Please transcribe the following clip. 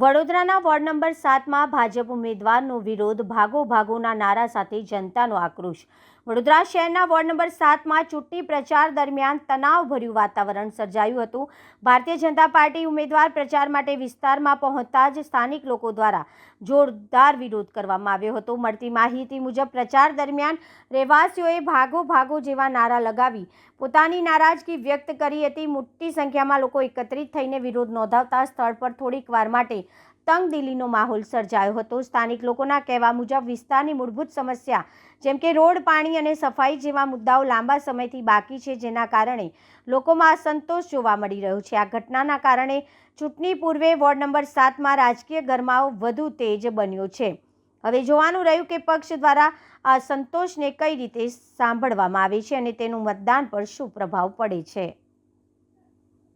વડોદરાના ward number 7માં Bhajap ઉમેદવારનો વિરોધ, ભાગો ભાગોના નારા સાથે જનતાનો આક્રોશ. વડોદરા શહેરના વોર્ડ નંબર 7માં ચૂંટણી પ્રચાર દરમિયાન તણાવભર્યું વાતાવરણ સર્જાયું હતું. ભારતીય જનતા પાર્ટી ઉમેદવાર પ્રચાર માટે વિસ્તારમાં પહોંચતા જ સ્થાનિક લોકો દ્વારા જોરદાર વિરોધ કરવામાં આવ્યો હતો. મળતી માહિતી મુજબ પ્રચાર દરમિયાન રહેવાસીઓએ ભાગો ભાગો જેવા નારા લગાવી પોતાની નારાજગી વ્યક્ત કરી હતી. મોટી સંખ્યામાં લોકો એકત્રિત થઈને વિરોધ નોંધાવતા સ્થળ પર થોડીક વાર માટે તંગદિલીનો માહોલ સર્જાયો હતો. સ્થાનિક લોકોના કહેવા મુજબ વિસ્તારની મૂળભૂત સમસ્યા જેમ કે રોડ, પાણી અને સફાઈ જેવા મુદ્દાઓ લાંબા સમયથી બાકી છે, જેના કારણે લોકોમાં અસંતોષ જોવા મળી રહ્યો છે. આ ઘટનાના કારણે ચૂંટણી પૂર્વે વોર્ડ નંબર 7માં રાજકીય ગરમાવો વધુ તેજ બન્યો છે. હવે જોવાનું રહ્યું કે પક્ષ દ્વારા આ સંતોષને કઈ રીતે સાંભળવામાં આવે છે અને તેનું મતદાન પર શું પ્રભાવ પડે છે.